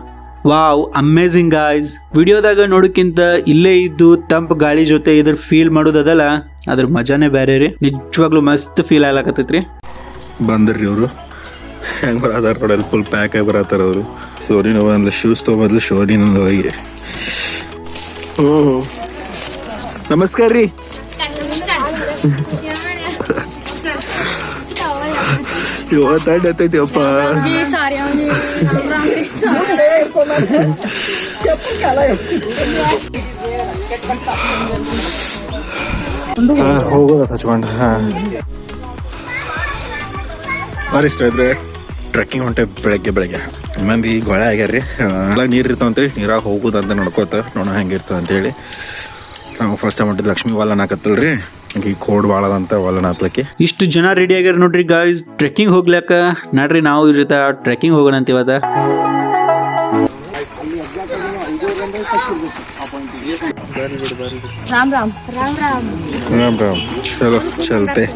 ವಾವ್ ಅಮೇಝಿಂಗ್ ಗಾಯ್ಸ್ ವಿಡಿಯೋದಾಗ ನೋಡೋಕ್ಕಿಂತ ಇಲ್ಲೇ ಇದ್ದು ತಂಪು ಗಾಳಿ ಜೊತೆ ಇದ್ರ ಫೀಲ್ ಮಾಡೋದಲ್ಲ ಅದ್ರ ಮಜಾನೇ ಬೇರೆ ರೀ ನಿಜವಾಗ್ಲೂ ಮಸ್ತ್ ಫೀಲ್ ಆಗ್ಲಾಕತ್ತೈತ್ರಿ ಬಂದ್ರಿ ಅವರು ಹೆಂಗೆ ಬರತ್ತಾರ ನೋಡಲ್ಲಿ ಫುಲ್ ಪ್ಯಾಕ್ ಆಗಿ ಬರತ್ತಾರ ಅವರು ಸೋನಿನ ಒಂದು ಶೂಸ್ ತೊಗೊಂಬದ್ಲು ಶೋನಿನ ಹೋಗಿ ಓಹೋ ನಮಸ್ಕಾರ ರೀ ಇವತ್ತು ಎತ್ತೈತಿವಪ್ಪ ಹೋಗೋದ ಹಚ್ಕೊಂಡು ಹಾಂ ಭಾರಿ ಇಷ್ಟ ಇದ್ರೆ ಟ್ರೆಕ್ಕಿಂಗ್ ಹೊಂಟೆ ಬೆಳಗ್ಗೆ ಮಂದಿ ಗೊಳೆ ಆಗ್ಯಾರ ಎಲ್ಲ ನೀರು ಇರ್ತಾವಂತ್ರಿ ನೀರಾಗ ಹೋಗೋದಂತ ನೋಡ್ಕೋತ ನೋಡೋ ಹೆಂಗೆ ಇರ್ತದೆ ಅಂತೇಳಿ ನಾವು ಫಸ್ಟ್ ಟೈಮ್ ಹೊಂಟಿದ್ದು ಲಕ್ಷ್ಮೀ ವಾಲನ್ ಹಾಕತ್ತಲ್ರಿ ಈ ಕೋಡ್ ಭಾಳ ಅದಂತ ವಾಲನ್ ಹಾಕ್ಲಿಕ್ಕೆ ಇಷ್ಟು ಜನ ರೆಡಿ ಆಗ್ಯಾರ ನೋಡ್ರಿ ಗಾಯ್ಸ್ ಟ್ರೆಕ್ಕಿಂಗ್ ಹೋಗ್ಲಾಕ ನಡ್ರಿ ನಾವು ಇರ್ತ ಟ್ರೆಕ್ಕಿಂಗ್ ಹೋಗೋಣ ಅಂತ ಇವತ್ತ राम राम राम राम राम राम चलो चलते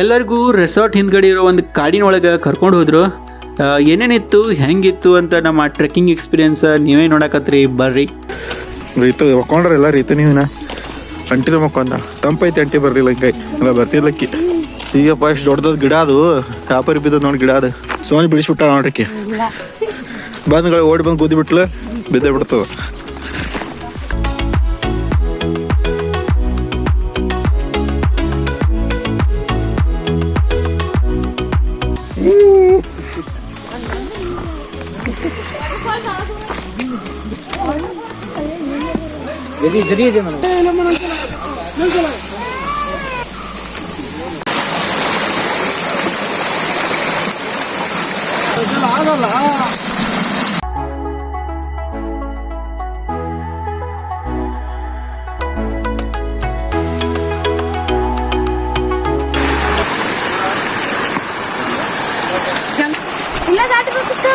ಎಲ್ಲರಿಗೂ ರೆಸಾರ್ಟ್ ಹಿಂದ್ಗಡೆ ಇರೋ ಒಂದು ಕಾಡಿನ ಒಳಗೆ ಕರ್ಕೊಂಡು ಹೋದ್ರು ಏನೇನಿತ್ತು ಹೆಂಗಿತ್ತು ಅಂತ ನಮ್ಮ ಟ್ರೆಕ್ಕಿಂಗ್ ಎಕ್ಸ್ಪೀರಿಯನ್ಸ್ ನೀವೇ ನೋಡಕತ್ರಿ ಬರ್ರಿ ರೀತು ಮಕ್ಕೊಂಡ್ರಿ ಎಲ್ಲ ರೀತು ನೀವಿನ ಅಂಟಿನ ಮಕ್ಕೊಂಡ ತಂಪೈತಿ ಅಂಟಿ ಬರ್ಲಿಲ್ಲ ಕೈ ಅಲ್ಲ ಬರ್ತಿರ್ಲಕ್ಕಿ ಈಗಪ್ಪ ಇಷ್ಟು ದೊಡ್ಡದ ಗಿಡ ಅದು ಕಾಪರಿ ಬಿದ್ದದ ನೋಡಿ ಗಿಡ ಅದು ಸೋನಿ ಬಿಡಿಸ್ಬಿಟ್ಟ ನೋಡ್ರಿಕ್ಕೆ ಬಂದ್ಗಳು ಓಡಿ ಬಂದು ಕೂದಿ ಬಿಟ್ಲು ಬಿದ್ದೇ ಬಿಡ್ತದ ಇಲ್ಲ ದಾಟಿ ಬರ್ತಿತ್ತು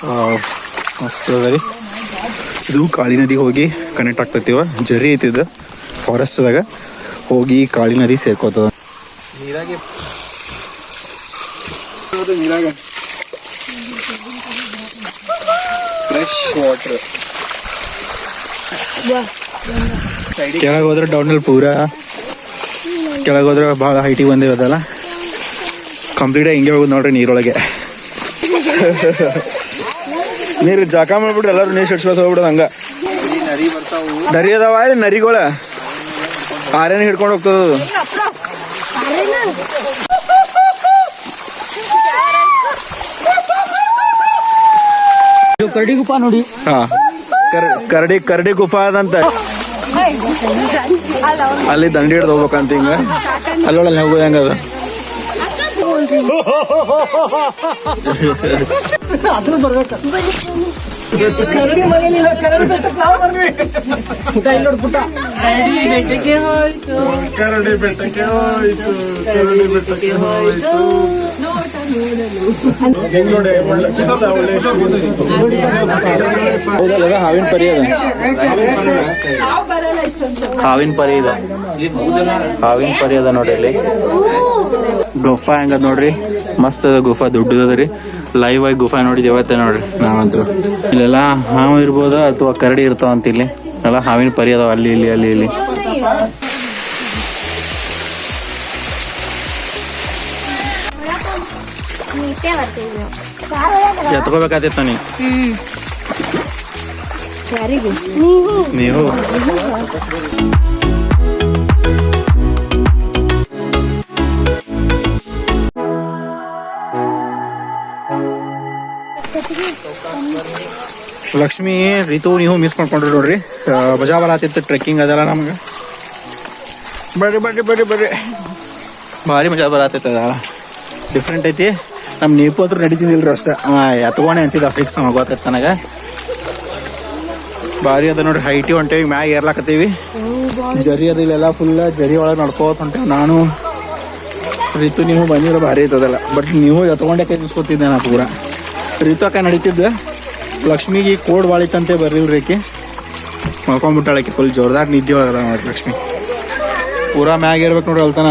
ಮಸ್ತ್ ಅದ ರೀ. ಇದು ಕಾಳಿ ನದಿಗೆ ಹೋಗಿ ಕನೆಕ್ಟ್ ಆಗ್ತೈತಿವ. ಜರಿ ಐತಿ ಇದು ಫಾರೆಸ್ಟ್ದಾಗ ಹೋಗಿ ಕಾಳಿ ನದಿ ಸೇರ್ಕೋತದ. ನೀರಾಗ ಫ್ರೆಶ್ ವಾಟರ್. ಕೆಳಗೆ ಹೋದ್ರೆ ಡೌನಲ್ಲಿ ಪೂರಾ ಕೆಳಗೆ ಹೋದ್ರೆ ಭಾಳ ಹೈಟಿಗೆ ಬಂದಿರೋದಲ್ಲ. ಕಂಪ್ಲೀಟಾಗಿ ಹಿಂಗೆ ಹೋಗೋದು ನೋಡ್ರಿ ನೀರೊಳಗೆ. ನೀರು ಜಾಕ ಮಾಡ್ಬಿಡ್ರಿ ಎಲ್ಲರೂ ನೀರು ಸಿಡ್ಸ್ಕೊತ ಹೋಗ್ಬಿಡೋದು ಹಂಗ. ನರಿ ಅದಾವ ಇಲ್ಲಿ ನರಿಗಳ ಆರೇನ ಹಿಡ್ಕೊಂಡು ಹೋಗ್ತದ. ಕರಡಿ ಗುಫಾ ನೋಡಿ. ಹಾ ಕರಡಿ ಗುಫಾ ಅದಂತ. ಅಲ್ಲಿ ದಂಡಿ ಹಿಡ್ದು ಹೋಗ್ಬೇಕಂತ ಹಿಂಗ ಅಲ್ಲೊಳಲ್ಲಿ ಹೋಗೋದು ಹೆಂಗದ. ಹೌದಲ್ಲ ಹಾವಿನ ಪರಿ ಅದ. ಹಾವಿನ ಪರಿ ಇದೆ. ಹಾವಿನ ಪರಿ ಅದ ನೋಡ್ರಿ ಇಲ್ಲಿ. ಗುಫಾ ಹೆಂಗದ ನೋಡ್ರಿ, ಮಸ್ತ್ ಅದ ಗುಫಾ, ದೊಡ್ಡದ ರೀ. ಲೈವ್ ಆಗಿ ಗುಫಾ ನೋಡಿದ್ ಯಾವತ್ತೇ ನೋಡ್ರಿ ನಾವಂತರು. ಇಲ್ಲೆಲ್ಲ ಹಾವು ಇರ್ಬೋದ ಅಥವಾ ಕರಡಿ ಇರ್ತಾವಂತ. ಇಲ್ಲಿ ಎಲ್ಲ ಹಾವಿನ ಪರಿ ಅದಾವ ಅಲ್ಲಿ ಇಲ್ಲಿ ಅಲ್ಲಿ ಇಲ್ಲಿ. ಎತ್ಕೋಬೇಕಾತಿತ್ತ ನೀವು. ಲಕ್ಷ್ಮಿ ರೀತು ನೀವು ಮಿಸ್ ಮಾಡ್ಕೊಂಡ್ರಿ ನೋಡ್ರಿ. ಮಜಾ ಬರತ್ತಿತ್ತು ಟ್ರೆಕ್ಕಿಂಗ್ ಅದೆಲ್ಲ ನಮ್ಗೆ. ಬರ್ರಿ ಬರ್ರಿ ಬರ್ರಿ ಬರ್ರಿ, ಭಾರಿ ಮಜಾ ಬರತ್ತೈತೆ. ಅದೆಲ್ಲ ಡಿಫ್ರೆಂಟ್ ಐತಿ. ನಮ್ಮ ನೀಪು ಹತ್ರ ನಡೀತಿದ್ದಿಲ್ರಿ ಅಷ್ಟೇ. ಎತ್ಕೊಂಡೆ ಅಂತಿದ್ದ ಫಿಕ್ಸ್ ನಮಗೆ ಗೊತ್ತೈತೆ ನನಗೆ. ಭಾರಿ ಅದ ನೋಡ್ರಿ, ಹೈಟಿ ಹೊಂಟೇವಿ, ಮ್ಯಾಗ ಏರ್ಲಾಕತ್ತೀವಿ. ಜರಿ ಅದ ಇಲ್ಲೆಲ್ಲ ಫುಲ್ ಜರಿ ಒಳಗೆ ನಡ್ಕೋತ ಹೊಂಟೇವಿ. ನಾನು ರೀತು ನೀವು ಬಂದಿರೋ ಭಾರಿ ಐತದಲ್ಲ. ಬಟ್ ನೀವು ಎತ್ಕೊಂಡೆ ಕೈ ನಿಲ್ಸ್ಕೊತಿದ್ದೆ ನಾ ಪೂರ. ರೀತು ಅಕ್ಕ ನಡೀತಿದ್ದೆ. ಲಕ್ಷ್ಮಿಗೆ ಕೋಡ್ ಬಾಳಿತಂತೆ ಬರ್ರಿಲ್ರಿ ಆಕಿ. ಮಲ್ಕೊಂಡ್ಬಿಟ್ಟಾಳಕಿ ಫುಲ್ ಜೋರ್ದಾರ್ ನಿದ್ದೆ ಒಳಗದ ನೋಡ್ರಿ ಲಕ್ಷ್ಮಿ. ಪೂರಾ ಮ್ಯಾಗ ಇರ್ಬೇಕು ನೋಡ್ರಿ ಅಲ್ತಾನ.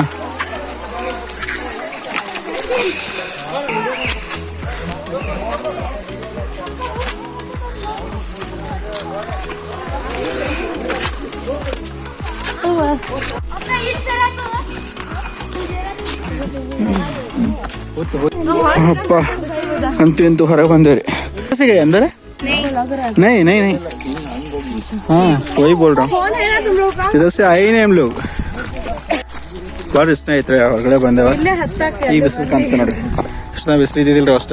ಅಪ್ಪ ಅಂತೂ ಇಂತೂ ಹೊರಗೆ ಬಂದೇವ್ರಿ. अंदर है? नहीं नहीं नहीं, हाँ वही बोल रहा हूँ. इधर से आए ही नहीं हम लोग. ಬಾರಿ ಸ್ನೇಹಿತರೆ ಹೊರಗಡೆ ಬಂದೇವ. ಈ ಬಿಸಿಲು ಕಾಣ್ತ ನೋಡ್ರಿ, ಎಷ್ಟು ಬಿಸಿಲು ಇದ್ದಿದ್ದಿಲ್ರಿ ಅಷ್ಟ.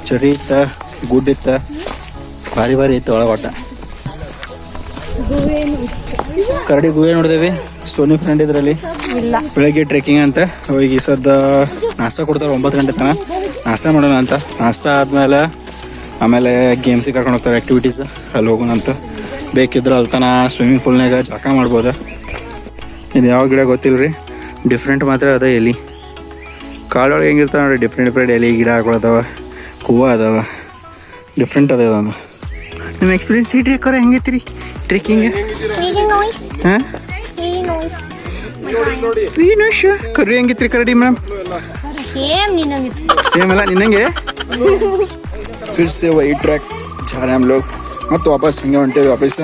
ಚರಿ ಇತ್ತ, ಗುಡ್ ಇತ್ತ, ಭಾರಿ ಭಾರಿ ಇತ್ತು ಒಳಗೆ. ಒಟ್ಟ ಕರಡಿ ಗುಹೆ ನೋಡಿದೇವಿ. ಸೋನಿ ಫ್ರೆಂಡ್ ಇದ್ರಲ್ಲಿ ಬೆಳಗ್ಗೆ ಟ್ರೆಕ್ಕಿಂಗ್ ಅಂತ ಹೋಗಿ ಸದ್ದ ನಾಷ್ಟ ಕೊಡ್ತಾರೆ 9 ಗಂಟೆ ತನಕ. ನಾಷ್ಟ ಮಾಡೋಣ ಅಂತ. ನಾಷ್ಟ ಆಮೇಲೆ ಗೇಮ್ಸಿಗೆ ಕರ್ಕೊಂಡು ಹೋಗ್ತಾರೆ, ಆ್ಯಕ್ಟಿವಿಟೀಸ್. ಅಲ್ಲಿ ಹೋಗೋಣ ಅಂತ. ಬೇಕಿದ್ರೆ ಅಲ್ಲಿ ತನ ಸ್ವಿಮ್ಮಿಂಗ್ ಪೂಲ್ನಾಗ ಜಾಕ ಮಾಡ್ಬೋದು. ಇದು ಯಾವ ಗಿಡ ಗೊತ್ತಿಲ್ಲ ರೀ, ಡಿಫ್ರೆಂಟ್ ಮಾತ್ರ ಅದ. ಎಲೆ ಕಾಳೊಳಗೆ ಹೆಂಗಿರ್ತಾವೆ ನೋಡಿರಿ, ಡಿಫ್ರೆಂಟ್ ಎಲೆ ಗಿಡ ಹಾಕೊಳದಾವ, ಹೂವು ಅದಾವ, ಡಿಫ್ರೆಂಟ್ ಅದ. ಇದೊಂದು ನಿಮ್ಮ ಎಕ್ಸ್ಪೀರಿಯನ್ಸ್ ಈ ಟ್ರೆಕ್ಕರ ಹೆಂಗೈತಿ ರೀ ಟ್ರೆಕ್ಕಿಂಗ್? ಹಾಂ ಕರಿ ಹೆಂಗಿತ್ರಿ ಕರಡಿ ಮೇಡಮ್? ಸೇಮ್ ಅಲ್ಲ ನಿನ್ನಂಗೆ. फिर से वही ट्रैक जा रहे हैं हम लोग. ಮತ್ತು ವಾಪಸ್ ಹಿಂಗೆ ಹೊಂಟೇವಿ. ವಾಪಸ್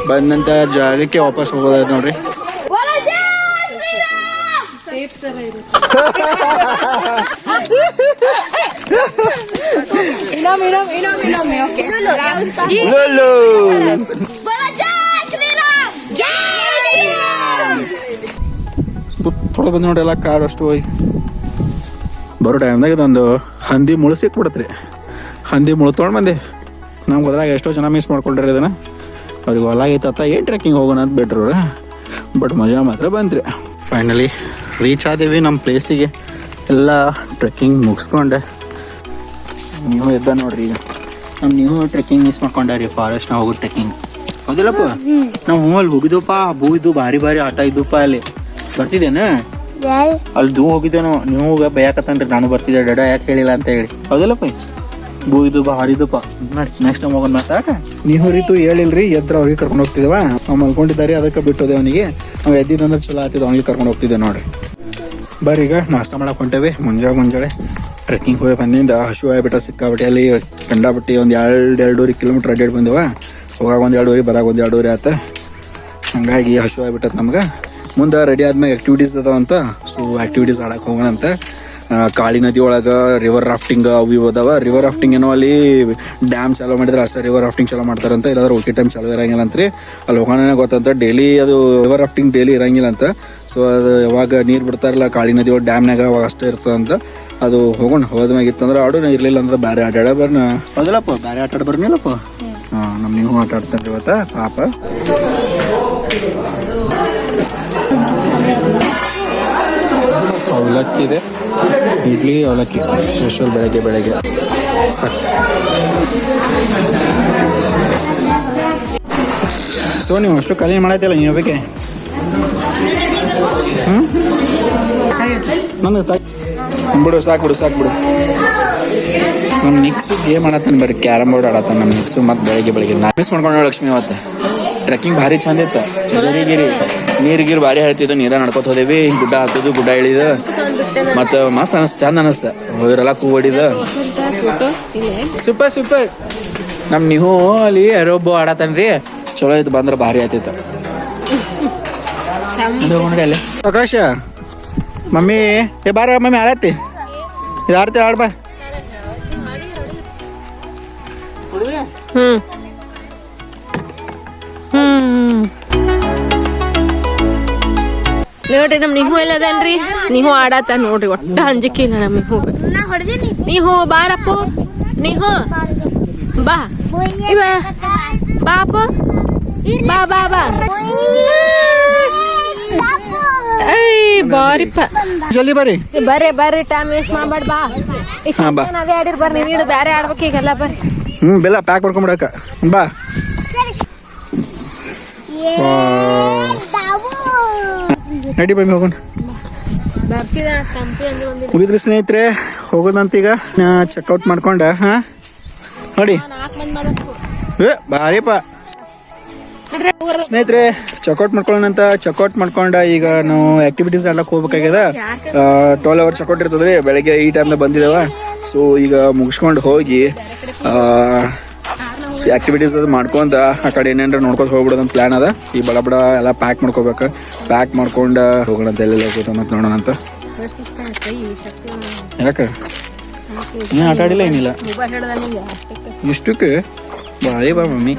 ಬಂದಂಥ ಜಾಗಕ್ಕೆ ವಾಪಸ್ ಹೋಗೋದಾಯ್ತು ನೋಡ್ರಿ. ಸುತ್ತೊಳಗೆ ಬಂದು ನೋಡಿ ಎಲ್ಲ ಕಾಡು ಅಷ್ಟು ಹೋಗಿ ಬರೋ ಟೈಮ್ದಾಗ ಇದೊಂದು ಹಂದಿ ಮುಳು ಸಿಕ್ಬಿಡತ್ರಿ. ಹಂದಿ ಮುಳು ತೊಗೊಂಡು ಬಂದೆ. ನಮ್ಗೆ ಅದ್ರಾಗ ಎಷ್ಟೋ ಜನ ಮಿಸ್ ಮಾಡ್ಕೊಂಡ್ರಿ ಇದನ್ನು. ಅವ್ರಿಗೆ ಹೊಲ ಐತತ್ತ ಏನು ಟ್ರೆಕ್ಕಿಂಗ್ ಹೋಗೋಣ ಅಂತ ಬಿಟ್ರು. ಬಟ್ ಮಜಾ ಮಾತ್ರ ಬಂತ್ರಿ. ಫೈನಲಿ ರೀಚ್ ಆದೇವಿ ನಮ್ಮ ಪ್ಲೇಸಿಗೆ. ಎಲ್ಲ ಟ್ರೆಕ್ಕಿಂಗ್ ಮುಗಿಸ್ಕೊಂಡೆ. ನೀವು ಎದ್ದ ನೋಡ್ರಿ ಈಗ. ನೀವು ಟ್ರೆಕ್ಕಿಂಗ್ ಮಿಸ್ ಮಾಡ್ಕೊಂಡೆ ರೀ, ಫಾರೆಸ್ಟ್ನಾಗ ಹೋಗೋ ಟ್ರೆಕ್ಕಿಂಗ್. ಹೌದಿಲ್ಲಪ್ಪ? ನಾವು ಅಲ್ಲಿ ಹೋಗಿದ್ದಪ್ಪ. ಹೂವಿದ್ದು ಭಾರಿ ಭಾರಿ ಆಟ ಇದ್ದಪ್ಪ. ಅಲ್ಲಿ ಬರ್ತಿದ್ದೇನೆ ಅಲ್ಲಿ ದೂ ಹೋಗಿದ್ದೇನೋ ನೀವು ಬೈಯಾಕತ್ತನ್ರಿ ನಾನು ಬರ್ತಿದ್ದೆ ಡಡ ಯಾಕೆ ಹೇಳಿಲ್ಲ ಅಂತ ಹೇಳಿ ಹೌದಲ್ಲಪ್ಪ ಬೂ ಇದು ಬಾ ಹರಿದಪ್ಪ ನೋಡಿ ನೆಕ್ಸ್ಟ್ ಟೈಮ್ ಹೋಗೋಣ ಸಾಕ ನೀವು ಹೊರಿತು ಹೇಳಿಲ್ರಿ ಎದ್ರ ಅವ್ರಿಗೆ ಕರ್ಕೊಂಡು ಹೋಗ್ತಿದ್ದೇವ ನಾವು ಮಲ್ಕೊಂಡಿದ್ದಾರೆ ಅದಕ್ಕೆ ಬಿಟ್ಟೋದೆ ಅವನಿಗೆ ನಾವು ಎದ್ದಿದ್ದಂದ್ರೆ ಚಲೋ ಆತಿದ್ದು ಅವ್ನಿಗೆ ಕರ್ಕೊಂಡು ಹೋಗ್ತಿದ್ದೆ ನೋಡ್ರಿ ಬರ್ರಿ ಈಗ ನಾಷ್ಟ ಮಾಡಕ್ಕೆ ಹೊಂಟೇವಿ ಮುಂಜಾನೆ ಟ್ರೆಕ್ಕಿಂಗ್ ಹೋಗಿ ಬಂದಿಂದ ಹಸು ಆಗಿಬಿಟ್ಟ ಸಿಕ್ಕಾಬಿಟ್ಟು ಅಲ್ಲಿ ಕಂಡಾಬಿಟ್ಟು ಒಂದು 2.5 ಕಿಲೋಮೀಟ್ರ್ ಅಡ್ಡಾಡಿ ಬಂದೇವ ಹೋಗಾಗ 1.5 ಬರಾಗ 1.5 ಆತ ಹಂಗಾಗಿ ಹಸು ಆಗಿಬಿಟ್ಟತ್ ನಮ್ಗೆ ಮುಂದೆ ರೆಡಿ ಆದ್ಮೇಲೆ ಆ್ಯಕ್ಟಿವಿಟೀಸ್ ಅದಾವಂತ ಸೊ ಆ್ಯಕ್ಟಿವಿಟೀಸ್ ಆಡಕ್ಕೆ ಹೋಗೋಣ ಅಂತ ಕಾಳಿ ನದಿ ಒಳಗೆ ರಿವರ್ ರಾಫ್ಟಿಂಗ್ ಅವು ಇವು ಅದಾವ ರಿವರ್ ರಾಫ್ಟಿಂಗ್ ಏನೋ ಅಲ್ಲಿ ಡ್ಯಾಮ್ ಚಾಲೂ ಮಾಡಿದ್ರೆ ಅಷ್ಟೇ ರಿವರ್ ರಾಫ್ಟಿಂಗ್ ಚಾಲೂ ಮಾಡ್ತಾರಂತ ಇಲ್ಲಾಂದ್ರೆ ಓಕೆ ಟೈಮ್ ಚಾಲೂ ಇರಂಗಿಲ್ಲ ಅಂತ್ರಿ ಅಲ್ಲಿ ಹೋಗೋಣ ಗೊತ್ತಂತ ಡೈಲಿ ಅದು ರಿವರ್ ರಾಫ್ಟಿಂಗ್ ಡೈಲಿ ಇರಂಗಿಲ್ಲ ಅಂತ ಸೊ ಅದು ಯಾವಾಗ ನೀರು ಬಿಡ್ತಾರಲ್ಲ ಕಾಳಿ ನದಿ ಒಳಗೆ ಡ್ಯಾಮ್ನಾಗ ಅವಾಗ ಅಷ್ಟೇ ಇರ್ತದಂತ ಅದು ಹೋಗೋಣ ಹೋದ್ಮ್ಯಾಗಿತ್ತಂದ್ರೆ ಆಡೋಣ ಇರಲಿಲ್ಲ ಅಂದ್ರೆ ಬೇರೆ ಆಟ ಆಡ ಬರ್ನ ಹೌದಲ್ಲಪ್ಪ ಬೇರೆ ಆಟ ಆಡ ಬರ್ನಿಲ್ಲಪ್ಪ ಹಾಂ ನಮ್ಮ ನೀವು ಆಟ ಆಡ್ತಾನೆ ಇವತ್ತ ಪಾಪ ಅವಲಕ್ಕಿ ಇದೆ ಇಡ್ಲಿ ಅವಲಕ್ಕಿ ಸ್ಪೆಷಲ್ ಬೆಳಗ್ಗೆ ಸಾಕು ಸೊ ನೀವು ಅಷ್ಟು ಖಾಲಿ ಮಾಡೈತಿಲ್ಲ ನೀವು ಬೇಕೆ ನನಗೆ ಬಿಡು ಸಾಕು ಬಿಡು ನಮ್ಮ ನಿಕ್ಸು ಗೇಮ್ ಆಡತ್ತಾನೆ ಬರ್ರಿ ಕ್ಯಾರಮ್ ಬೋರ್ಡ್ ಆಡತ್ತಾನೆ ನಮ್ಮ ನಿಕ್ಸು ಮತ್ತು ಬೆಳಗ್ಗೆ ನಾ ಮಿಸ್ ಮಾಡ್ಕೊಂಡು ಲಕ್ಷ್ಮಿ ಅವತ್ತು ಟ್ರೆಕ್ಕಿಂಗ್ ಭಾರಿ ಚಂದ ಇತ್ತು ಜರಿಗಿರಿ ನೀರು ಭಾರಿ ಹೇಳ್ತಿದ್ದು ನೀರ ನಡ್ಕೊತ ಹೋದೇವಿ ಗುಡ್ಡ ಹತ್ತದು ಗುಡ್ಡ ಇಳಿದು ಮತ್ತು ಮಸ್ತ್ ಚಂದ ಅನಿಸ್ತ ಹೋಗಿರಲ್ಲ ಕೂ ಹೊಡಿದ ಸೂಪರ್ ನಮ್ಮ ನೀವು ಅಲ್ಲಿ ರೋಬೋ ಆಡತಾನ್ರಿ ಚಲೋ ಇತ್ತು ಬಂದ್ರೆ ಭಾರಿ ಆಯ್ತಿತ್ತು ಅಲ್ಲಿ ಪ್ರಕಾಶ ಮಮ್ಮಿ ಬಾರ ಮಮ್ಮಿ ಆಡತ್ತಿ ಇದು ಆಡ್ತೀವಿ ಆಡ್ಬಾ ನೋಡ್ರಿ ನಮ್ ನಿಹು ಎಲ್ಲ ಅದನ್ರಿ ನಿಹು ಆಡತ್ತ ನೋಡ್ರಿ ಒಟ್ಟ ಅಂಜಿಕೆ ಇಲ್ಲ ನಮ್ ನಿಹು ಬಾರಪ್ಪು ನಿಹು ಬಾ ಇವ ಬಾಪ ಬಾ ಬಾ ಬಾ ಬಾರಿಪ್ಪ ಜಲ್ದಿ ಬರ್ರಿ ಬರ್ರಿ ಟೈಮ್ ವೇಸ್ಟ್ ಮಾಡ್ಬೇಡ ಬಾ ಅದೇ ಆಡಿರ್ ಬರ್ರಿ ನೀನು ಬೇರೆ ಆಡ್ಬೇಕು ಈಗೆಲ್ಲ ಬರ್ರಿ ಬೆಲ್ಲ ಪ್ಯಾಕ್ ಮಾಡ್ಕೊಂಬಿಡಕ ಬಾ ನಡಿ ಬಮ್ಮಿ ಹೋಗೋಣ ಮುಗಿದ್ರಿ ಸ್ನೇಹಿತರೆ ಹೋಗೋದಂತೀಗ ಚೆಕ್ಔಟ್ ಮಾಡ್ಕೊಂಡ ಹಾ ನೋಡಿ ಬಾರಿಪ್ಪ ಸ್ನೇಹಿತರೆ ಚೆಕ್ಔಟ್ ಮಾಡ್ಕೊಳ್ಳೋಣಂತ ಚೆಕ್ಔಟ್ ಮಾಡ್ಕೊಂಡ ಈಗ ನಾವು ಆಕ್ಟಿವಿಟೀಸ್ ಆಡ್ಲಕ್ಕೆ ಹೋಗ್ಬೇಕಾಗ್ಯದ 12 ಅವರ್ ಚೆಕ್ಔಟ್ ಇರ್ತದ್ರಿ ಬೆಳಗ್ಗೆ ಈ ಟೈಮ್ದಾಗ ಬಂದಿದ್ದೇವ ಸೊ ಈಗ ಮುಗಿಸ್ಕೊಂಡು ಹೋಗಿ ಆಕ್ಟಿವಿಟೀಸ್ ಅದು ಮಾಡ್ಕೊಂಡ ಆ ಕಡೆ ಏನೇನ್ರ ನೋಡ್ಕೊಂಡು ಹೋಗ್ಬಿಡೋದಂತ ಪ್ಲಾನ್ ಅದ ಈ ಬಡ ಎಲ್ಲ ಪ್ಯಾಕ್ ಮಾಡ್ಕೋಬೇಕು ಪ್ಯಾಕ್ ಮಾಡ್ಕೊಂಡು ಹೋಗೋಣ ಅಂತ ಎಲ್ಲೆಲ್ಲ ಹೋಗೋಣ ಅಂತ ನೋಡೋಣ ಅಂತ ಯಾಕೆ ನೀನು ಆಟ ಆಡಿಲ್ಲ ಏನಿಲ್ಲ ಇಷ್ಟಕ್ಕೆ ಬಾಳಿ ಬಾ ಮಮ್ಮಿ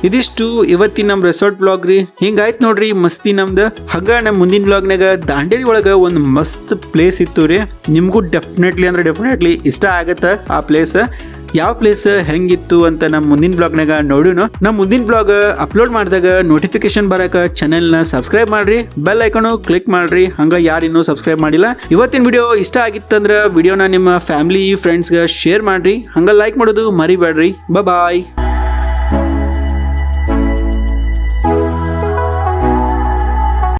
ಇದಿಷ್ಟು ಇವತ್ತಿನ ನಮ್ಮ ರೆಸಾರ್ಟ್ ಬ್ಲಾಗ್ ರೀ ಹಿಂಗಾಯ್ತು ನೋಡ್ರಿ ಮಸ್ತಿ ನಮ್ದು ಹಂಗ ನಮ್ಮ ಮುಂದಿನ ಬ್ಲಾಗ್ನಾಗ ದಾಂಡೇಲಿ ಒಳಗೆ ಒಂದು ಮಸ್ತ್ ಪ್ಲೇಸ್ ಇತ್ತು ರೀ ನಿಮಗೂ ಡೆಫಿನೆಟ್ಲಿ ಇಷ್ಟ ಆಗತ್ತೆ ಆ ಪ್ಲೇಸ್ ಯಾವ ಪ್ಲೇಸ್ ಹೆಂಗಿತ್ತು ಅಂತ ನಮ್ಮ ಮುಂದಿನ ಬ್ಲಾಗ್ನಾಗ ನೋಡೋಣ ನಮ್ಮ ಮುಂದಿನ ಬ್ಲಾಗ್ ಅಪ್ಲೋಡ್ ಮಾಡಿದಾಗ ನೋಟಿಫಿಕೇಶನ್ ಬರಕ ಚಾನೆಲ್ನ ಸಬ್ಸ್ಕ್ರೈಬ್ ಮಾಡ್ರಿ ಬೆಲ್ ಐಕಾನು ಕ್ಲಿಕ್ ಮಾಡ್ರಿ ಹಂಗ ಯಾರು ಇನ್ನೂ ಸಬ್ಸ್ಕ್ರೈಬ್ ಮಾಡಿಲ್ಲ ಇವತ್ತಿನ ವಿಡಿಯೋ ಇಷ್ಟ ಆಗಿತ್ತಂದ್ರೆ ವಿಡಿಯೋನ ನಿಮ್ಮ ಫ್ಯಾಮಿಲಿ ಫ್ರೆಂಡ್ಸ್ಗೆ ಶೇರ್ ಮಾಡ್ರಿ ಹಂಗ ಲೈಕ್ ಮಾಡೋದು ಮರಿಬೇಡ್ರಿ ಬಾಯ್